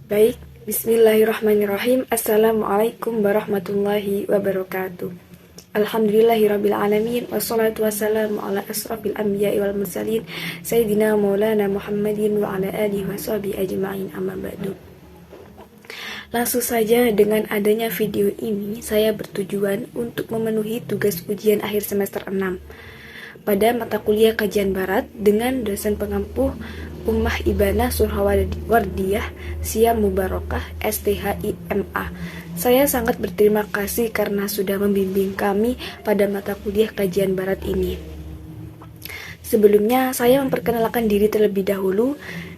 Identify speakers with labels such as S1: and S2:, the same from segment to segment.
S1: Baik, bismillahirrahmanirrahim. Assalamualaikum warahmatullahi wabarakatuh. Alhamdulillahirrabbilalamin. Wassalatu wassalamu ala asrafil anbiya'i wal mursalin Sayyidina maulana Muhammadin wa ala alihi wa sahbihi ajma'in, amma ba'du. Langsung saja, dengan adanya video ini saya bertujuan untuk memenuhi tugas ujian akhir semester 6 pada mata kuliah kajian barat dengan dosen pengampu Ummah Ibanah Surhawardiyah Siam Mubarakah STHIMA. Saya sangat berterima kasih karena sudah membimbing kami pada mata kuliah kajian barat ini. Sebelumnya saya memperkenalkan diri terlebih dahulu.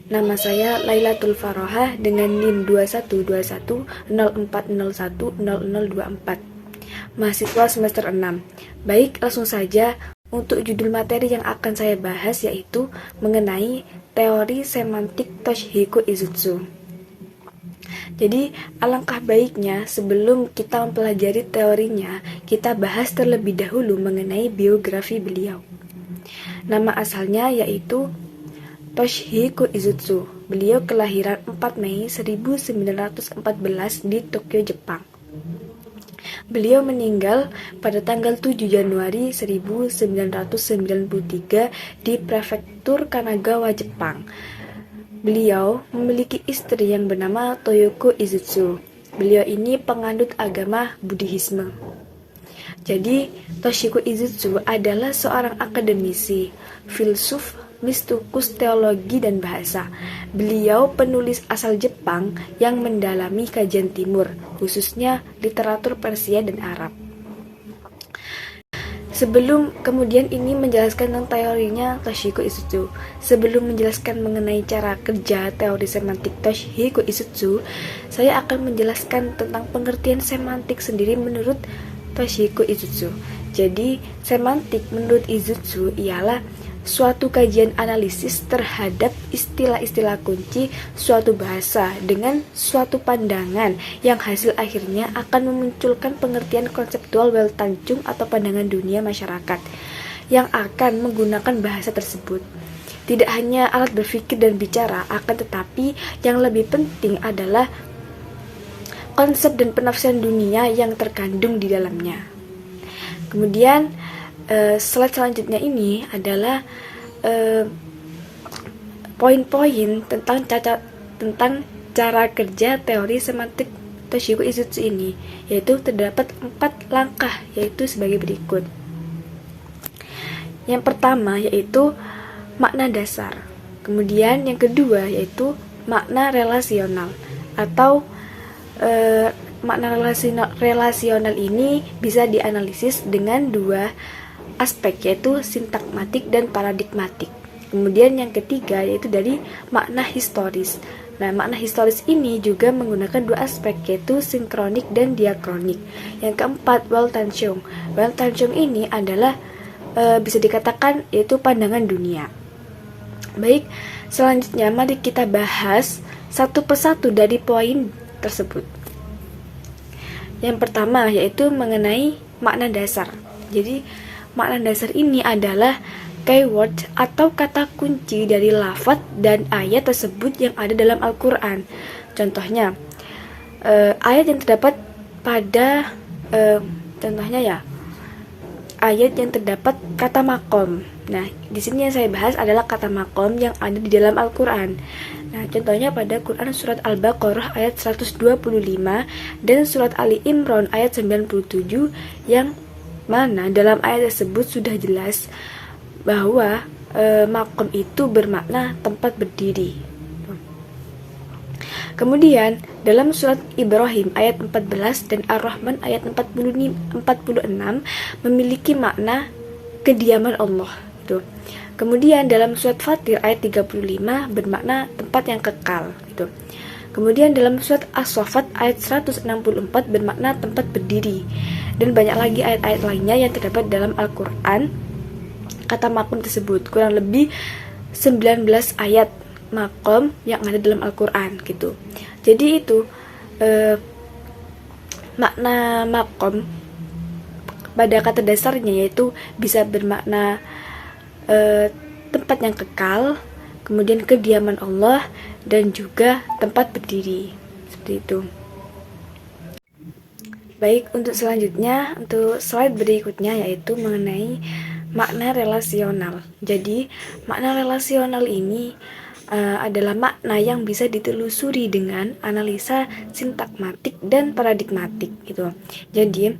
S1: Nama saya Lailatul Farohah dengan NIM 212104010024. Mahasiswa semester 6. Baik, langsung saja. Untuk judul materi yang akan saya bahas yaitu mengenai teori semantik Toshihiko Izutsu. Jadi, alangkah baiknya sebelum kita mempelajari teorinya, kita bahas terlebih dahulu mengenai biografi beliau. Nama asalnya yaitu Toshihiko Izutsu. Beliau kelahiran 4 Mei 1914 di Tokyo, Jepang. Beliau meninggal pada tanggal 7 Januari 1993 di Prefektur Kanagawa, Jepang. Beliau memiliki istri yang bernama Toyoko Izutsu. Beliau ini penganut agama Buddhisme. Jadi, Toshihiko Izutsu adalah seorang akademisi, filsuf, mistikus teologi dan bahasa. Beliau penulis asal Jepang yang mendalami kajian timur, khususnya literatur Persia dan Arab. Sebelum kemudian ini menjelaskan tentang teorinya Toshihiko Izutsu. Sebelum menjelaskan mengenai cara kerja teori semantik Toshihiko Izutsu, saya akan menjelaskan tentang pengertian semantik sendiri menurut Toshihiko Izutsu. Jadi, semantik menurut Izutsu ialah suatu kajian analisis terhadap istilah-istilah kunci suatu bahasa dengan suatu pandangan yang hasil akhirnya akan memunculkan pengertian konseptual Weltanschauung atau pandangan dunia masyarakat yang akan menggunakan bahasa tersebut. Tidak hanya alat berpikir dan bicara, akan tetapi yang lebih penting adalah konsep dan penafsiran dunia yang terkandung di dalamnya. Kemudian slide selanjutnya ini adalah poin-poin tentang cara kerja teori semantik Toshihiko Izutsu ini, yaitu terdapat 4 langkah, yaitu sebagai berikut. Yang pertama yaitu makna dasar. Kemudian yang kedua yaitu makna relasional atau makna relasional ini bisa dianalisis dengan 2 aspek, yaitu sintakmatik dan paradigmatik. Kemudian yang ketiga yaitu dari makna historis. Nah, makna historis ini juga menggunakan 2 aspek, yaitu sinkronik dan diakronik. Yang keempat, Weltanschauung. Weltanschauung ini adalah bisa dikatakan yaitu pandangan dunia. Baik, selanjutnya mari kita bahas satu persatu dari poin tersebut. Yang pertama yaitu mengenai makna dasar. Jadi, makna dasar ini adalah keyword atau kata kunci dari lafaz dan ayat tersebut yang ada dalam Al-Quran. Contohnya, ayat yang terdapat pada ayat yang terdapat kata makom. Nah, di sini yang saya bahas adalah kata makom yang ada di dalam Al-Quran. Nah, contohnya pada Quran surat Al-Baqarah ayat 125 dan surat Ali Imran ayat 97 yang mana dalam ayat tersebut sudah jelas bahwa makom itu bermakna tempat berdiri. Kemudian dalam surat Ibrahim ayat 14 dan Ar-Rahman ayat 46 memiliki makna kediaman Allah. Kemudian dalam surat Fatir ayat 35 bermakna tempat yang kekal. Kemudian dalam surat As-Saffat ayat 164 bermakna tempat berdiri. Dan banyak lagi ayat-ayat lainnya yang terdapat dalam Al-Quran kata makom tersebut. Kurang lebih 19 ayat makom yang ada dalam Al-Quran gitu. Jadi itu makna makom pada kata dasarnya yaitu bisa bermakna tempat yang kekal, kemudian kediaman Allah, dan juga tempat berdiri. seperti itu. Baik, untuk selanjutnya, untuk slide berikutnya yaitu mengenai makna relasional. Jadi, makna relasional ini adalah makna yang bisa ditelusuri dengan analisa sintakmatik dan paradigmatik gitu. Jadi,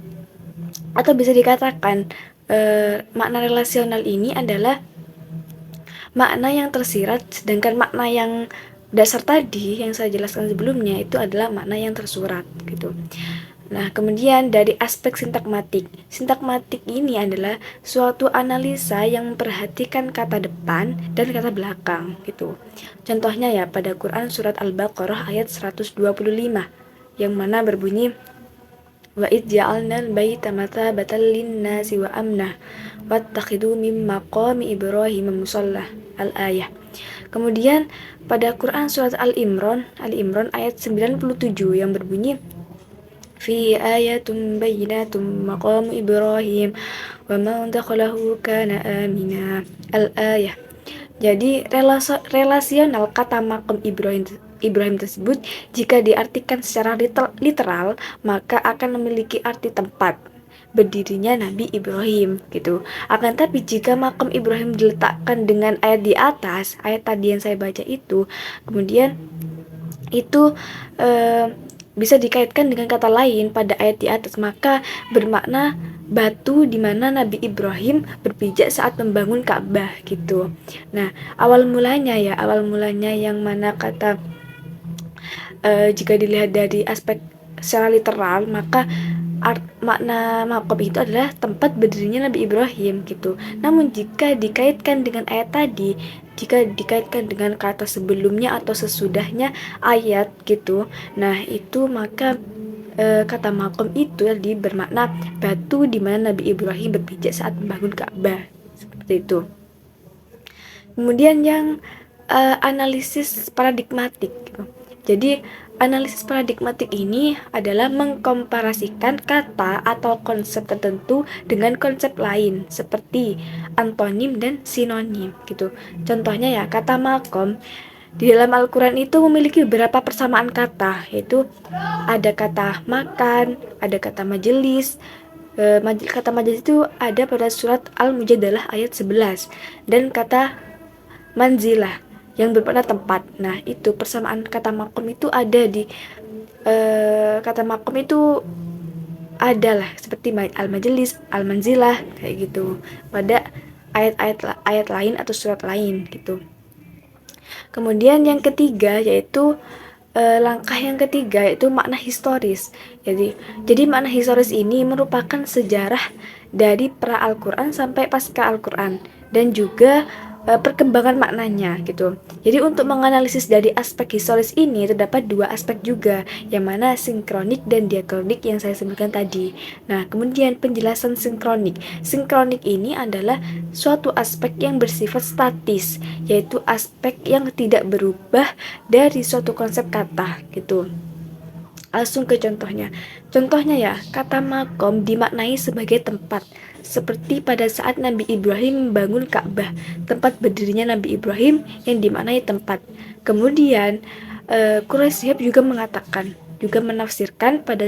S1: atau bisa dikatakan makna relasional ini adalah makna yang tersirat, sedangkan makna yang dasar tadi yang saya jelaskan sebelumnya itu adalah makna yang tersurat gitu. Nah, kemudian dari aspek sintakmatik. Sintakmatik ini adalah suatu analisa yang memperhatikan kata depan dan kata belakang gitu. Contohnya ya pada Quran surat Al-Baqarah ayat 125 yang mana berbunyi wa id ja'alnal baita matsabatan lin-nasi wa amna wattakhidhu min maqami Ibrahim musalla al-ayah. Kemudian pada Quran surat Al-Imran ayat 97 yang berbunyi fi ayatun bayyinatun maqam Ibrahim wa man dakhalahu kana amina al-ayah. Jadi relasional kata maqam Ibrahim tersebut jika diartikan secara literal maka akan memiliki arti tempat berdirinya Nabi Ibrahim gitu. Akan tapi jika makam Ibrahim diletakkan dengan ayat di atas, ayat tadi yang saya baca itu, kemudian itu bisa dikaitkan dengan kata lain pada ayat di atas, maka bermakna batu di mana Nabi Ibrahim berpijak saat membangun Ka'bah gitu. Nah, awal mulanya yang mana kata jika dilihat dari aspek secara literal, maka makna makom itu adalah tempat berdirinya Nabi Ibrahim gitu. Namun jika dikaitkan dengan ayat tadi, jika dikaitkan dengan kata sebelumnya atau sesudahnya ayat gitu, nah itu maka kata makom itu tadi bermakna batu di mana Nabi Ibrahim berpijak saat membangun Ka'bah, seperti itu. Kemudian yang analisis paradigmatik gitu. Jadi analisis paradigmatik ini adalah mengkomparasikan kata atau konsep tertentu dengan konsep lain seperti antonim dan sinonim gitu. Contohnya ya, kata makom di dalam Al-Quran itu memiliki beberapa persamaan kata, yaitu ada kata makan, ada kata majelis. Kata majelis itu ada pada surat Al-Mujadalah ayat 11 dan kata manzilah yang bermakna tempat. Nah, itu persamaan kata makom itu ada di kata makom itu adalah seperti al-majelis, al-manzilah kayak gitu pada ayat lain atau surat lain gitu. Kemudian yang ketiga yaitu langkah yang ketiga yaitu makna historis. Jadi makna historis ini merupakan sejarah dari pra Al-Quran sampai pasca Al-Quran dan juga perkembangan maknanya gitu. Jadi untuk menganalisis dari aspek historis ini terdapat dua aspek juga, yang mana sinkronik dan diakronik yang saya sebutkan tadi. Nah, kemudian penjelasan sinkronik. Sinkronik ini adalah suatu aspek yang bersifat statis, yaitu aspek yang tidak berubah dari suatu konsep kata gitu. Langsung ke contohnya. Contohnya ya, kata makom dimaknai sebagai tempat. Seperti pada saat Nabi Ibrahim membangun Ka'bah, tempat berdirinya Nabi Ibrahim yang dimaknai tempat. Kemudian Quraish juga mengatakan, juga menafsirkan pada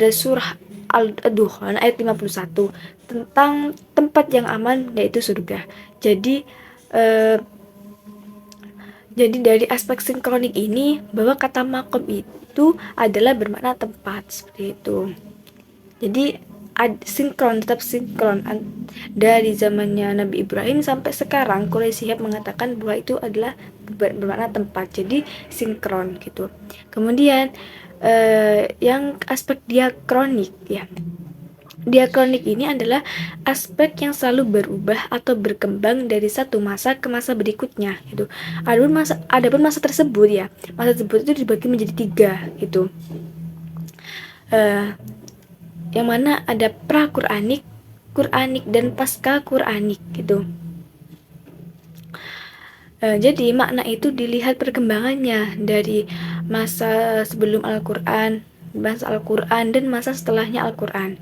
S1: surah Al-Dukhan ayat 51 tentang tempat yang aman yaitu surga. Jadi dari aspek sinkronik ini bahwa kata makom itu adalah bermakna tempat seperti itu. Jadi tetap sinkron dari zamannya Nabi Ibrahim sampai sekarang. Quraish mengatakan bahwa itu adalah bermakna tempat, jadi sinkron gitu. Kemudian yang aspek diakronik ya. Diakronik ini adalah aspek yang selalu berubah atau berkembang dari satu masa ke masa berikutnya gitu. Adapun masa tersebut ya, masa tersebut itu dibagi menjadi 3 gitu. Yang mana ada pra-Quranik, Quranik dan pasca-Quranik gitu. Jadi makna itu dilihat perkembangannya dari masa sebelum Al-Quran, masa Al-Quran dan masa setelahnya Al-Quran.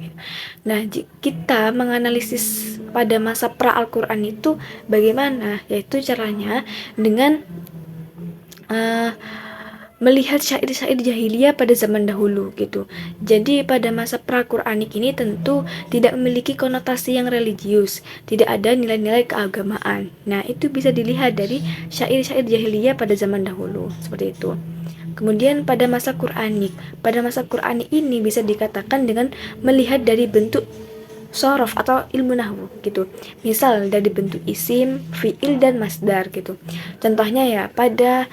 S1: Nah, kita menganalisis pada masa pra Al-Quran itu bagaimana? Yaitu caranya dengan melihat syair-syair jahiliyah pada zaman dahulu gitu. Jadi pada masa pra-Quranik ini tentu tidak memiliki konotasi yang religius, tidak ada nilai-nilai keagamaan. Nah, itu bisa dilihat dari syair-syair jahiliyah pada zaman dahulu, seperti itu. Kemudian pada masa Quranik ini bisa dikatakan dengan melihat dari bentuk sorof atau ilmu nahwu gitu. Misal dari bentuk isim, fiil dan masdar gitu. Contohnya ya pada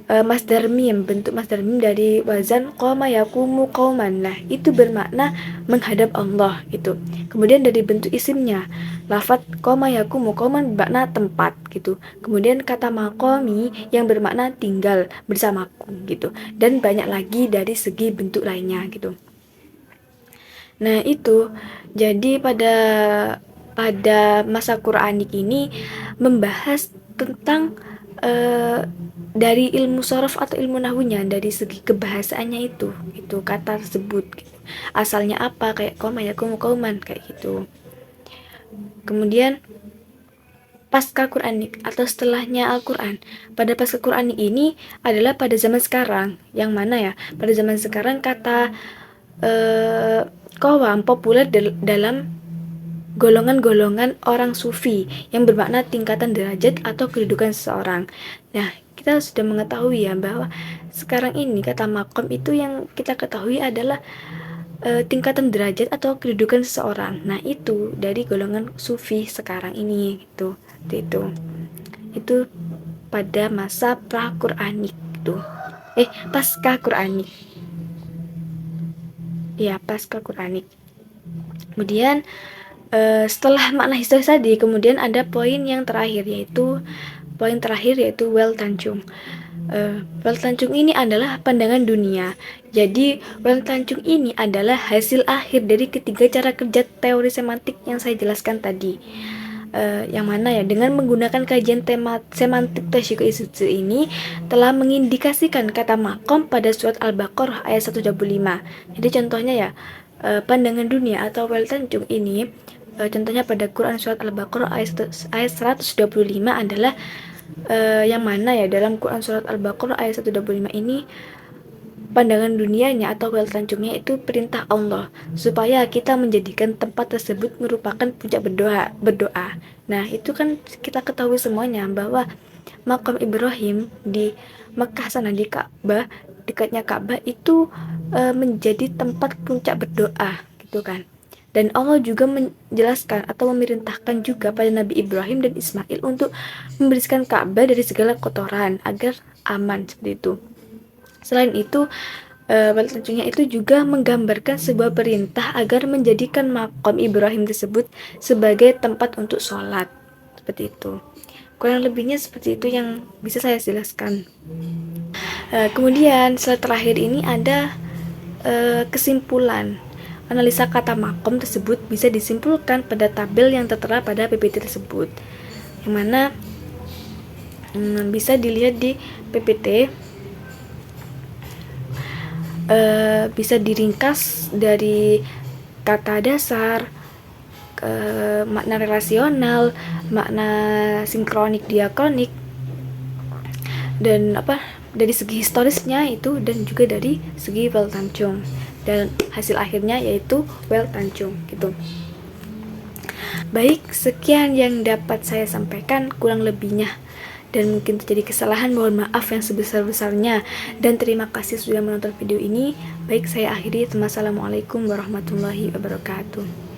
S1: masdar mim, bentuk masdar mim dari wazan qoma yakumu qauman. Nah, itu bermakna menghadap Allah gitu. Kemudian dari bentuk isimnya, lafaz qoma yakumu qauman bermakna tempat gitu. Kemudian kata maqami yang bermakna tinggal bersamaku gitu. Dan banyak lagi dari segi bentuk lainnya gitu. Nah, itu jadi pada masa Quranik ini membahas tentang dari ilmu sorof atau ilmu nahwunya, dari segi kebahasaannya itu kata tersebut gitu. Asalnya apa, kayak koma yakumu qauman kayak gitu. Kemudian pasca Quranik atau setelahnya Al-Quran. Pada pasca Quranik ini adalah pada zaman sekarang, yang mana ya pada zaman sekarang kata qawam populer dalam golongan-golongan orang sufi yang bermakna tingkatan derajat atau kedudukan seseorang. Nah, kita sudah mengetahui ya bahwa sekarang ini kata makom itu yang kita ketahui adalah tingkatan derajat atau kedudukan seseorang. Nah, itu dari golongan sufi sekarang ini gitu. Itu pada masa pra-Quranik itu. Pasca Quranik. Ya, pasca Quranik. Kemudian setelah makna historis tadi, kemudian ada poin terakhir yaitu Weltanjung. Weltanjung ini adalah pandangan dunia. Jadi Weltanjung ini adalah hasil akhir dari ketiga cara kerja teori semantik yang saya jelaskan tadi. Yang mana ya dengan menggunakan kajian semantik Toshiko Isutsu ini telah mengindikasikan kata makom pada surat Al-Baqarah ayat 125. Jadi contohnya ya pandangan dunia atau Weltanjung ini contohnya pada Quran surat Al-Baqarah ayat 125 adalah yang mana ya dalam Quran surat Al-Baqarah ayat 125 ini pandangan dunianya atau Weltanjungnya itu perintah Allah supaya kita menjadikan tempat tersebut merupakan puncak berdoa. Nah, itu kan kita ketahui semuanya bahwa makam Ibrahim di Mekah sana, di Ka'bah, dekatnya Ka'bah itu menjadi tempat puncak berdoa gitu kan. Dan Allah juga menjelaskan atau memerintahkan juga pada Nabi Ibrahim dan Ismail untuk membersihkan Ka'bah dari segala kotoran agar aman, seperti itu. Selain itu, Weltanjungnya itu juga menggambarkan sebuah perintah agar menjadikan makam Ibrahim tersebut sebagai tempat untuk sholat, seperti itu. Kurang lebihnya seperti itu yang bisa saya jelaskan. Kemudian slide terakhir ini ada kesimpulan. Analisa kata makom tersebut bisa disimpulkan pada tabel yang tertera pada PPT tersebut, yang mana bisa dilihat di PPT. Bisa diringkas dari kata dasar, makna relasional, makna sinkronik diakronik, dan dari segi historisnya itu, dan juga dari segi Weltanjung, dan hasil akhirnya yaitu Weltanjung gitu. Baik, sekian yang dapat saya sampaikan, kurang lebihnya dan mungkin terjadi kesalahan, mohon maaf yang sebesar-besarnya, dan terima kasih sudah menonton video ini. Baik, saya akhiri. Wassalamualaikum warahmatullahi wabarakatuh.